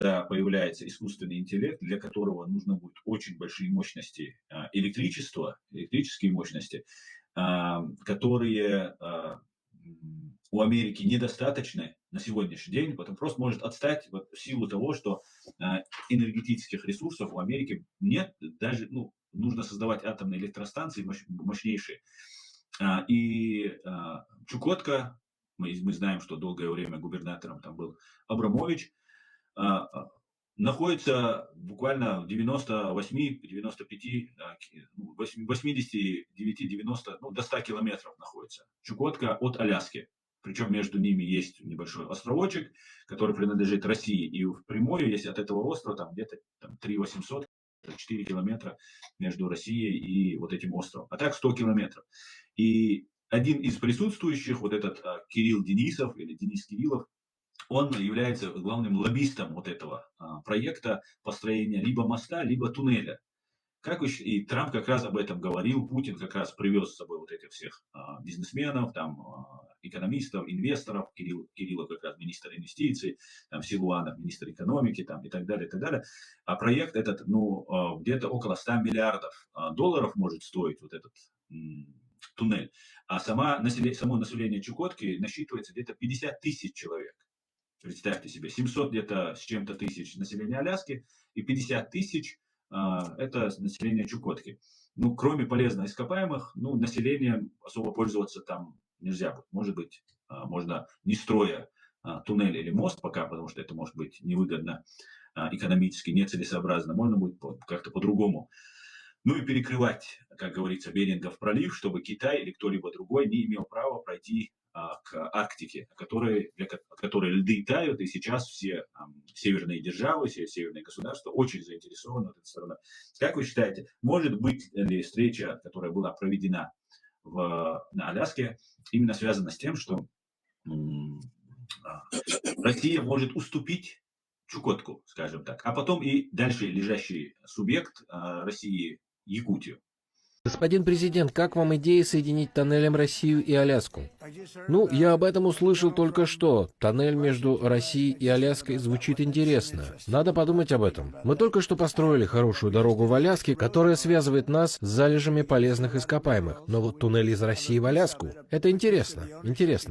появляется искусственный интеллект, для которого нужно будет очень большие мощности электричества, электрические мощности, которые у Америки недостаточны на сегодняшний день, вот он просто может отстать вот в силу того, что энергетических ресурсов у Америки нет, даже нужно создавать атомные электростанции мощнейшие. Чукотка, мы знаем, что долгое время губернатором там был Абрамович, находится буквально в 89-90, до 100 километров находится Чукотка от Аляски. Причем между ними есть небольшой островочек, который принадлежит России. И впрямую, если от этого острова, там где-то 3 800, 4 километра между Россией и вот этим островом. А так 100 километров. И один из присутствующих, вот этот Кирилл Денисов или Денис Кириллов, он является главным лоббистом вот этого проекта построения либо моста, либо туннеля. И Трамп как раз об этом говорил, Путин как раз привез с собой вот этих всех бизнесменов, экономистов, инвесторов, Кириллов как раз министр инвестиций, Силуанов министр экономики и так далее, и так далее. А проект этот, где-то около 100 миллиардов долларов может стоить вот этот туннель. А само население Чукотки насчитывается где-то 50 тысяч человек. Представьте себе, 700 где-то с чем-то тысяч населения Аляски и 50 тысяч это население Чукотки. Кроме полезных ископаемых, населением особо пользоваться там нельзя будет. Может быть, можно не строя туннель или мост пока, потому что это может быть невыгодно экономически, нецелесообразно. Можно будет как-то по-другому. И перекрывать, как говорится, Берингов пролив, чтобы Китай или кто-либо другой не имел права пройти к Арктике, от которой льды тают, и сейчас все северные державы, все северные государства очень заинтересованы в этой стороне. Как вы считаете, может быть ли встреча, которая была проведена на Аляске, именно связана с тем, что Россия может уступить Чукотку, скажем так, а потом и дальше лежащий субъект России Якутию? Господин президент, как вам идея соединить тоннелем Россию и Аляску? Я об этом услышал только что. Тоннель между Россией и Аляской звучит интересно. Надо подумать об этом. Мы только что построили хорошую дорогу в Аляске, которая связывает нас с залежами полезных ископаемых. Но вот туннель из России в Аляску — это интересно. Интересно.